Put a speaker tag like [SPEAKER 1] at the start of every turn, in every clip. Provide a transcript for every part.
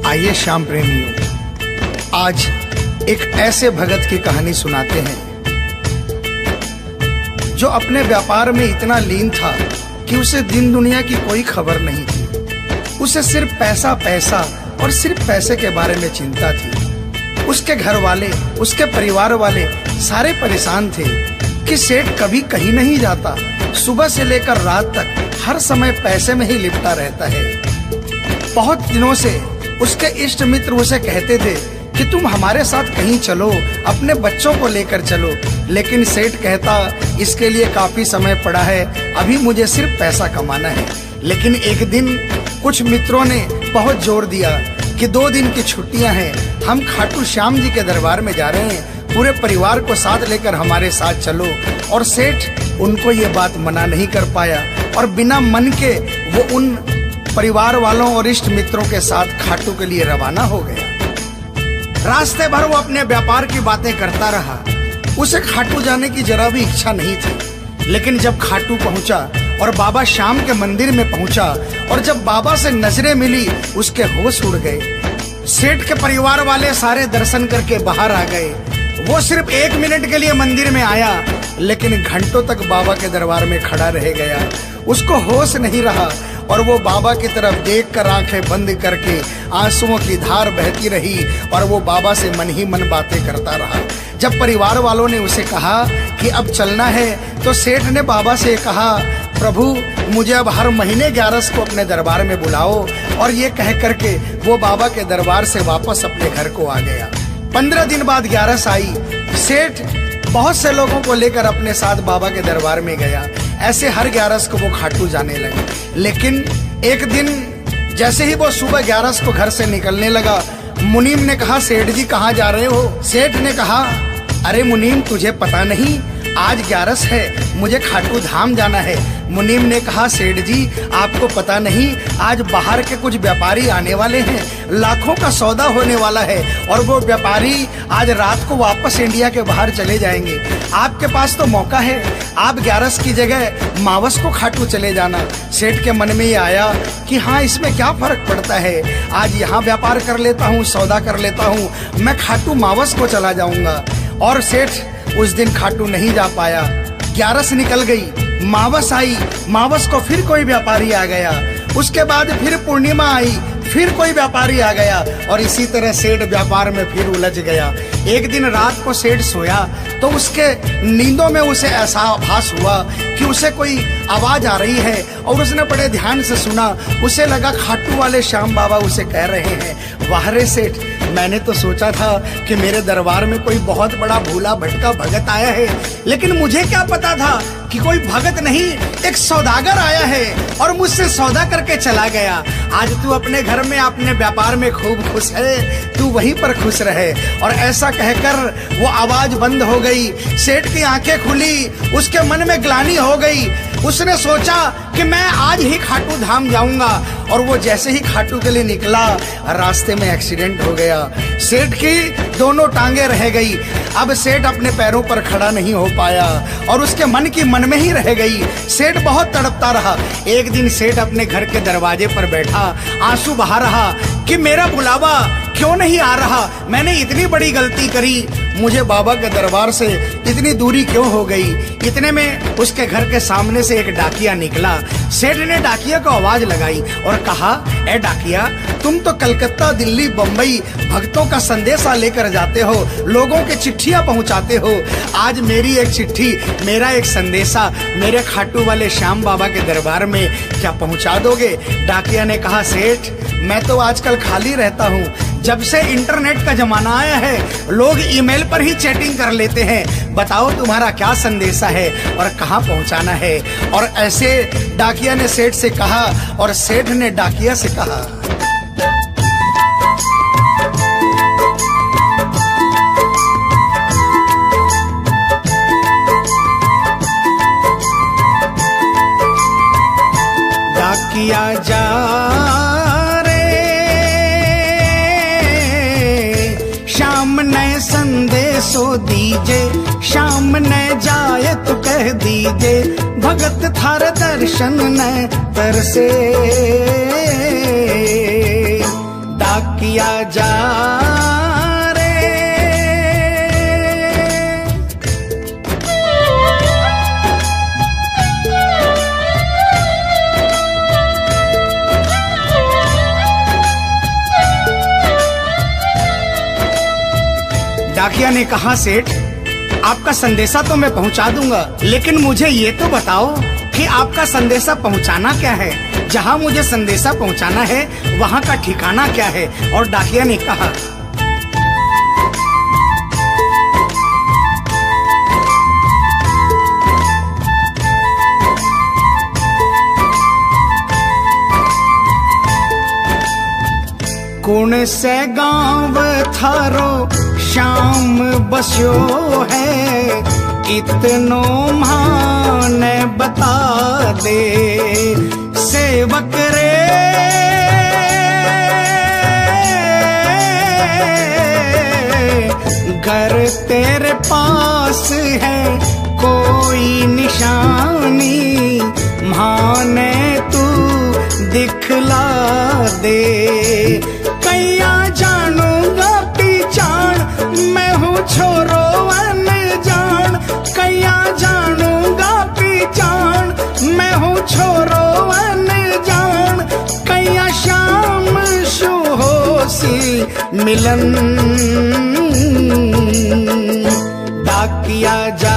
[SPEAKER 1] आइए श्याम प्रेमियों, आज एक ऐसे भगत की कहानी सुनाते हैं जो अपने व्यापार में इतना लीन था कि उसे दिन दुनिया की कोई खबर नहीं थी। उसे सिर्फ पैसा पैसा और सिर्फ पैसे के बारे में चिंता थी। उसके घर वाले, उसके परिवार वाले सारे परेशान थे कि सेठ कभी कहीं नहीं जाता, सुबह से लेकर रात तक हर समय पैसे में ही लिपटा रहता है। बहुत दिनों से उसके इष्ट मित्र उसे कहते थे कि तुम हमारे साथ कहीं चलो, अपने बच्चों को लेकर चलो, लेकिन सेठ कहता इसके लिए काफी समय पड़ा है, अभी मुझे सिर्फ पैसा कमाना है। लेकिन एक दिन कुछ मित्रों ने बहुत जोर दिया कि 2 दिन की छुट्टियां हैं, हम खाटू श्याम जी के दरबार में जा रहे हैं, पूरे परिवार को साथ लेकर हमारे साथ चलो। और सेठ उनको ये बात मना नहीं कर पाया और बिना मन के वो उन परिवार वालों और इष्ट मित्रों के साथ खाटू के लिए रवाना हो गया। रास्ते भर वो अपने व्यापार की बातें करता रहा। उसे खाटू जाने की जरा भी इच्छा नहीं थी। लेकिन जब खाटू पहुंचा और बाबा श्याम के मंदिर में पहुंचा और जब बाबा से नजरें मिली, उसके होश उड़ गए। सेठ के परिवार वाले सारे दर्शन करके बाहर आ गए। वो सिर्फ 1 मिनट के लिए मंदिर में आया, लेकिन घंटों तक बाबा के दरबार में खड़ा रह गया। उसको होश नहीं रहा और वो बाबा की तरफ देखकर आंखें बंद करके आंसुओं की धार बहती रही और वो बाबा से मन ही मन बातें करता रहा। जब परिवार वालों ने उसे कहा कि अब चलना है, तो सेठ ने बाबा से कहा, प्रभु मुझे अब हर महीने 11 को अपने दरबार में बुलाओ। और ये कह करके वो बाबा के दरबार से वापस अपने घर को आ गया। 15 दिन बाद 11 आई। सेठ बहुत से लोगों को लेकर अपने साथ बाबा के दरबार में गया। ऐसे हर 11 को वो खाटू जाने लगे। लेकिन एक दिन जैसे ही वो सुबह 11 को घर से निकलने लगा, मुनीम ने कहा, सेठ जी कहाँ जा रहे हो? सेठ ने कहा, अरे मुनीम तुझे पता नहीं, आज 11 है, मुझे खाटू धाम जाना है। मुनीम ने कहा, सेठ जी आपको पता नहीं, आज बाहर के कुछ व्यापारी आने वाले हैं, लाखों का सौदा होने वाला है और वो व्यापारी आज रात को वापस इंडिया के बाहर चले जाएंगे। आपके पास तो मौका है, आप 11 की जगह मावस को खाटू चले जाना। सेठ के मन में ये आया कि हाँ, इसमें क्या फर्क पड़ता है, आज यहाँ व्यापार कर लेता हूँ, सौदा कर लेता हूँ, मैं खाटू मावस को चला जाऊंगा। और सेठ उस दिन खाटू नहीं जा पाया। 11 निकल गई, मावस आई, मावस को फिर कोई व्यापारी आ गया। उसके बाद फिर पूर्णिमा आई, फिर कोई व्यापारी आ गया और इसी तरह सेठ व्यापार में फिर उलझ गया। एक दिन रात को सेठ सोया तो उसके नींदों में उसे ऐसा आभास हुआ कि उसे कोई आवाज आ रही है और उसने बड़े ध्यान से सुना। उसे लगा खाटू वाले श्याम बाबा उसे कह रहे हैं, वाह रे सेठ, मैंने तो सोचा था कि मेरे दरबार में कोई बहुत बड़ा भूला भटका भगत आया है, लेकिन मुझे क्या पता था कि कोई भगत नहीं, एक सौदागर आया है और मुझसे सौदा करके चला गया। आज तू अपने घर में, अपने व्यापार में खूब खुश है, तू वहीं पर खुश रहे। और ऐसा कहकर वो आवाज बंद हो गई। सेठ की आंखें खुली, उसके मन में ग्लानि हो गई। उसने सोचा कि मैं आज ही खाटू धाम जाऊंगा और वो जैसे ही खाटू के लिए निकला, रास्ते में एक्सीडेंट हो गया। सेठ की दोनों टांगे रह गई। अब सेठ अपने पैरों पर खड़ा नहीं हो पाया और उसके मन की मन में ही रह गई। सेठ बहुत तड़पता रहा। एक दिन सेठ अपने घर के दरवाजे पर बैठा, आंसू बहा रहा कि मेरा बुलावा क्यों नहीं आ रहा, मैंने इतनी बड़ी गलती करी, मुझे बाबा के दरबार से इतनी दूरी क्यों हो गई। इतने में उसके घर के सामने से एक डाकिया निकला। सेठ ने डाकिया को आवाज लगाई और कहा, ए डाकिया, तुम तो कलकत्ता, दिल्ली, बम्बई भक्तों का संदेशा लेकर जाते हो, लोगों के चिट्ठियां पहुंचाते हो। आज मेरी एक चिट्ठी, मेरा एक संदेशा मेरे खाटू वाले श्याम बाबा के दरबार में क्या पहुंचा दोगे? डाकिया ने कहा, सेठ मैं तो आजकल खाली रहता हूँ, जब से इंटरनेट का जमाना आया है लोग ईमेल पर ही चैटिंग कर लेते हैं, बताओ तुम्हारा क्या संदेशा है और कहाँ पहुँचाना है। और ऐसे डाकिया ने सेठ से कहा और सेठ ने डाकिया से कहा। डाकिया जा श्याम ने संदेशो दीजे, श्याम ने जाए तो कह दीजे, भगत थार दर्शन न तरसे। डाक डाकिया जा रे। डाकिया ने कहा, सेठ आपका संदेशा तो मैं पहुंचा दूंगा, लेकिन मुझे ये तो बताओ कि आपका संदेशा पहुंचाना क्या है, जहां मुझे संदेशा पहुंचाना है वहां का ठिकाना क्या है। और डाकिया ने कहा, कौन से गांव थारो शाम बस्यो है, इतनो माने बता दे सेवक रे। घर तेरे पास है कोई निशानी, माने तू दिखला दे। कैया जानूंगा पहचान, मैं हूँ छोरो अनजान। कैया जानूंगा पहचान, मैं हूँ छोरो अनजान। कैया शाम शु होसी मिलन, डाकिया जा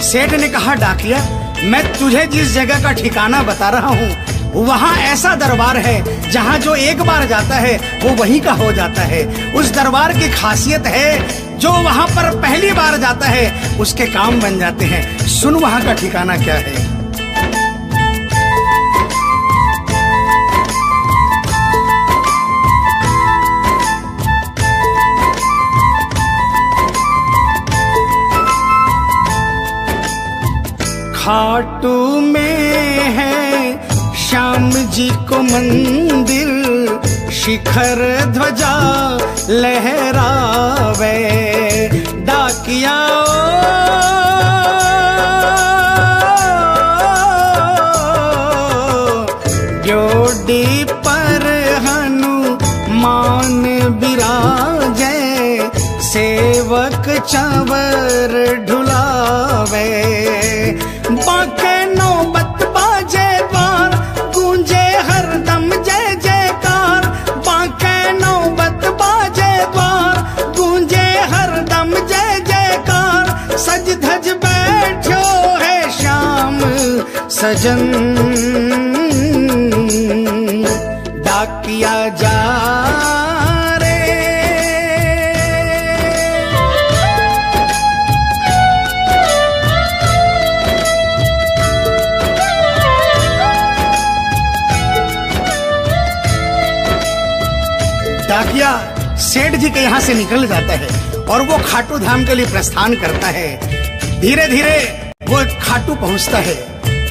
[SPEAKER 1] सेठ ने कहा, डाकिया मैं तुझे जिस जगह का ठिकाना बता रहा हूँ वहाँ ऐसा दरबार है जहाँ जो एक बार जाता है वो वहीं का हो जाता है। उस दरबार की खासियत है जो वहाँ पर पहली बार जाता है उसके काम बन जाते हैं। सुन वहाँ का ठिकाना क्या है। खाटू में है श्याम जी को मंदिर, शिखर ध्वजा लहरावे। डाकिया जोड़ी पर हनुमान बिराजे, सेवक चंवर ढुलावे। बाके नौबत बाजे द्वार, गूंजे हरदम जय जयकार। बाके नौबत बाजे द्वार, गूंजे हरदम जय जयकार। सज धज बैठो है श्याम सजन, डाकिया जा डाकिया सेठ जी के यहाँ से निकल जाता है और वो खाटू धाम के लिए प्रस्थान करता है। धीरे धीरे वो खाटू पहुँचता है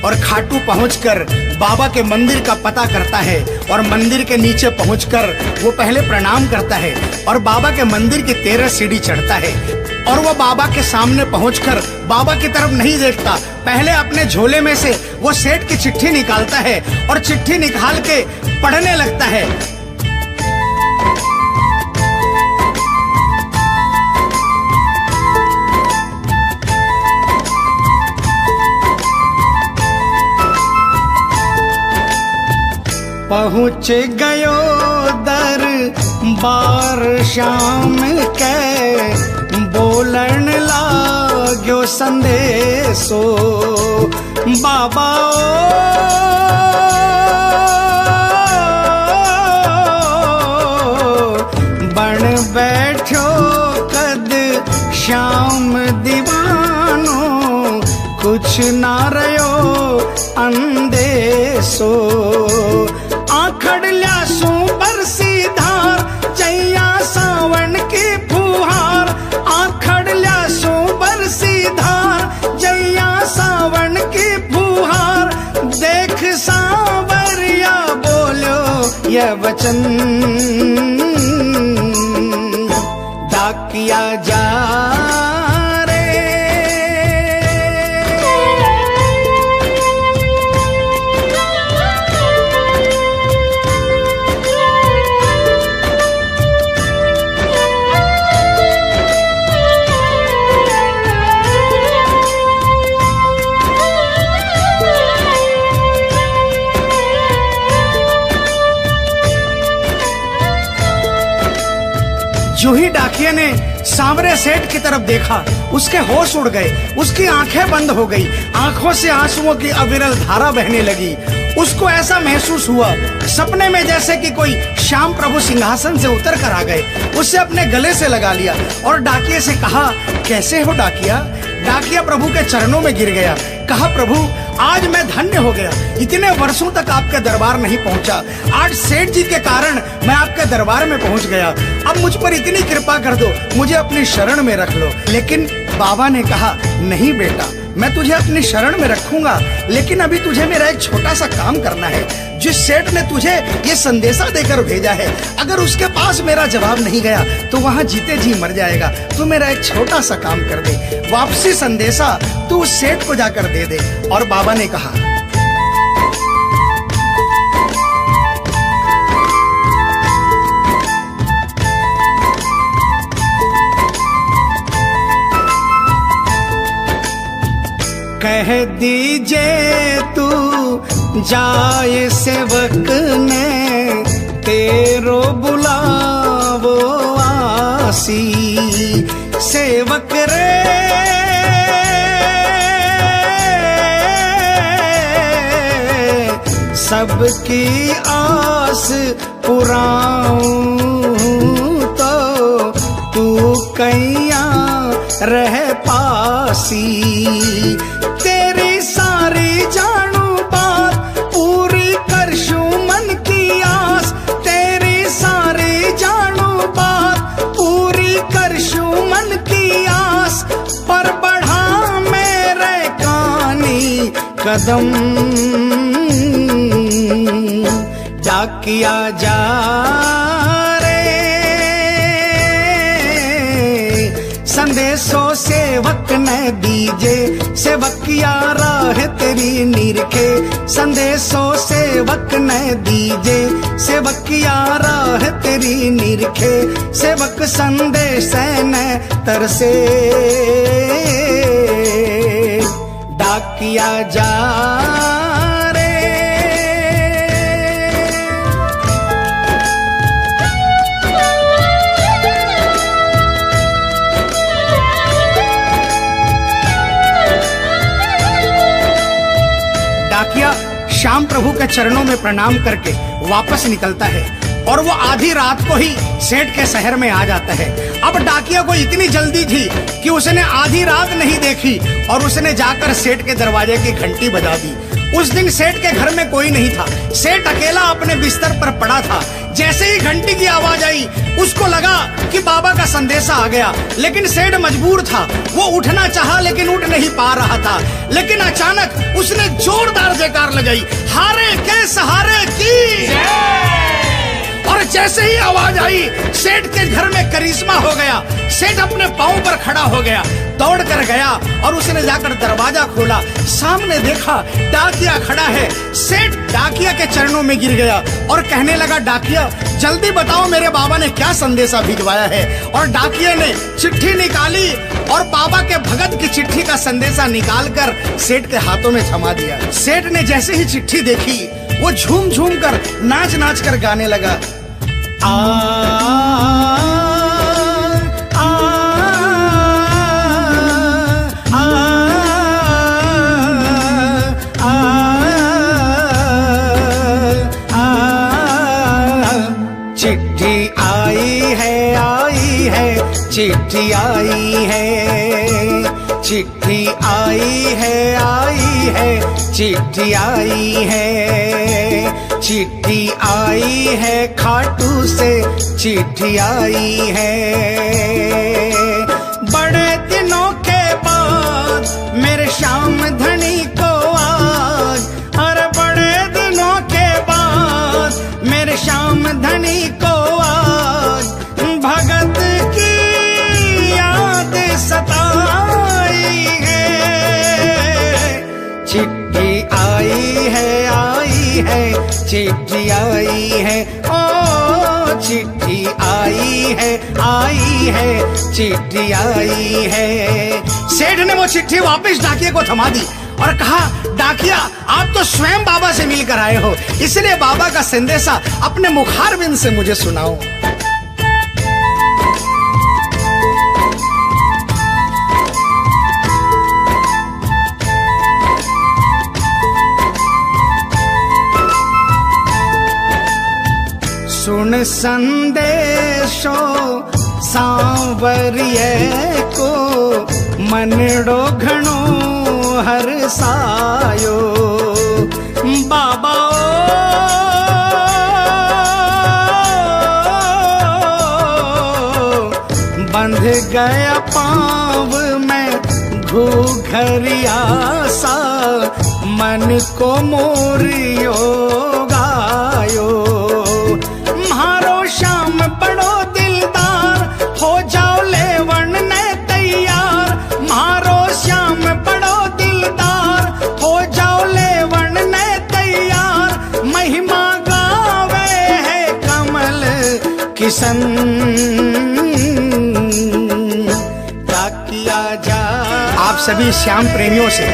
[SPEAKER 1] और खाटू पहुंचकर बाबा के मंदिर का पता करता है और मंदिर के नीचे पहुंचकर वो पहले प्रणाम करता है और बाबा के मंदिर की 13 सीढ़ी चढ़ता है। और वो बाबा के सामने पहुंचकर बाबा की तरफ नहीं देखता, पहले अपने झोले में से वो सेठ की चिट्ठी निकालता है और चिट्ठी निकाल के पढ़ने लगता है। पहुँच गयो दरबार श्याम के, बोलन लाग्यो संदेशो। बाबा बन बैठो कद श्याम दीवानो, कुछ ना रयो अंदेशो। आखड़ ल्यासू बरसी धार, जैया सावन की फुहार। यह वचन डाकिया जा रे। जो ही डाकिया ने सांवरे सेठ की तरफ देखा, उसके होश उड़ गए, उसकी आंखें बंद हो गई, आंखों से आंसुओं की अविरल धारा बहने लगी। उसको ऐसा महसूस हुआ सपने में जैसे कि कोई श्याम प्रभु सिंहासन से उतर कर आ गए। उसे अपने गले से लगा लिया और डाकिये से कहा, कैसे हो डाकिया? डाकिया प्रभु के चरणों में गिर गया, कहा, प्रभु आज मैं धन्य हो गया, इतने वर्षों तक आपके दरबार नहीं पहुंचा, आज सेठ जी के कारण मैं आपके दरबार में पहुंच गया। अब मुझ पर इतनी कृपा कर दो, मुझे अपनी शरण में रख लो। लेकिन बाबा ने कहा, नहीं बेटा, मैं तुझे अपनी शरण में रखूंगा, लेकिन अभी तुझे मेरा एक छोटा सा काम करना है। जिस सेठ ने तुझे ये संदेशा देकर भेजा है, अगर उसके पास मेरा जवाब नहीं गया तो वहां जीते जी मर जाएगा। तू मेरा एक छोटा सा काम कर दे, वापसी संदेशा तू उस सेठ को जाकर दे दे। और बाबा ने कहा, कह दीजिए तू जाए सेवक ने तेरो बुलावो आसी। सेवक रे सबकी आस पुराऊं तो तू कैया रह पासी। तेरी सारी जानू बात पूरी करशू मन की आस, तेरी सारी जानू बात पूरी करशू मन की आस। पर बढ़ा मेरे कानी कदम डाकिया जा रे। संदेशो सेवक ने दीजे, सेवकिया राह तेरी निरखे। संदेशो सेवक ने दीजे, सेवकिया राह तेरी निरखे। सेवक संदेश ने तरसे डाकिया जा रे। डाकिया श्याम प्रभु के चरणों में प्रणाम करके वापस निकलता है और वो आधी रात को ही सेठ के शहर में आ जाता है। अब डाकिया को इतनी जल्दी थी कि उसने आधी रात नहीं देखी और उसने जाकर सेठ के दरवाजे की घंटी बजा दी। उस दिन सेठ के घर में कोई नहीं था, सेठ अकेला अपने बिस्तर पर पड़ा था। जैसे ही घंटी की आवाज आई उसको लगा कि बाबा का संदेशा आ गया, लेकिन सेठ मजबूर था, वो उठना चाहा लेकिन उठ नहीं पा रहा था। लेकिन अचानक उसने जोरदार जयकार लगाई, हारे के सहारे की। और जैसे ही आवाज आई सेठ के घर में करिश्मा हो गया। सेठ अपने पांव पर खड़ा हो गया, दौड़ कर गया और उसने जाकर दरवाजा खोला। सामने देखा डाकिया खड़ा है। सेठ डाकिया के चरणों में गिर गया और कहने लगा, डाकिया जल्दी बताओ मेरे बाबा ने क्या संदेशा भिजवाया है। और डाकिया ने चिट्ठी निकाली और बाबा के भगत की चिट्ठी का संदेशा निकालकर सेठ के हाथों में थमा दिया। सेठ ने जैसे ही चिट्ठी देखी वो झूम झूम कर नाच नाच कर गाने लगा, आ चिट्ठी आई है, चिट्ठी आई है, चिट्ठी आई है, चिट्ठी आई है, चिट्ठी आई है, खाटू से चिट्ठी आई है। बड़े दिनों के बाद मेरे श्याम धनी को आज, अरे बड़े दिनों के बाद मेरे श्याम धनी को आज भगत की याद सताई है। चिट्ठी आई है, चिट्ठी आई है, ओ चिट्ठी आई है, चिट्ठी आई है। सेठ ने वो चिट्ठी वापस डाकिये को थमा दी और कहा, डाकिया आप तो स्वयं बाबा से मिलकर आए हो, इसलिए बाबा का संदेशा अपने मुखारबिंद से मुझे सुनाओ। सुन संदेशो सांवरिये को मनड़ो घणो हरसायो। बाबा बंध गया पाँव में घूघरिया सा, मन को मोरियो गायो। म्हारो श्याम बड़ो दिलदार, हो जाओ लेवन ने तैयार। म्हारो श्याम बड़ो दिलदार, हो जाओ लेवन ने तैयार। महिमा गावे है कमल किशन, किया जा। आप सभी श्याम प्रेमियों से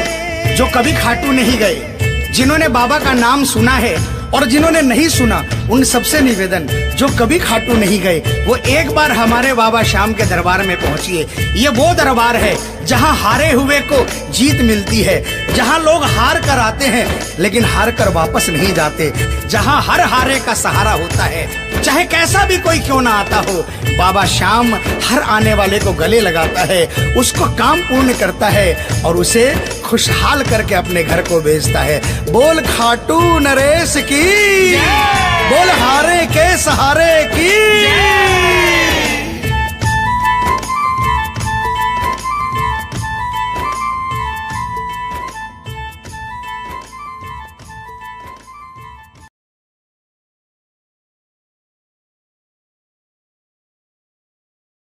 [SPEAKER 1] जो कभी खाटू नहीं गए, जिन्होंने बाबा का नाम सुना है और जिन्होंने नहीं सुना, उन सबसे निवेदन, जो कभी खाटू नहीं गए वो एक बार हमारे बाबा श्याम के दरबार में पहुंचिए। ये वो दरबार है जहां हारे हुए को जीत मिलती है, जहां लोग हार कर आते हैं लेकिन हार कर वापस नहीं जाते, जहां हर हारे का सहारा होता है, चाहे कैसा भी कोई क्यों ना आता हो। बाबा श्याम हर आने वाले को गले लगाता है, उसको काम पूर्ण करता है और उसे खुशहाल करके अपने घर को भेजता है। बोल खाटू नरेश की, बोल हारे के सहारे की।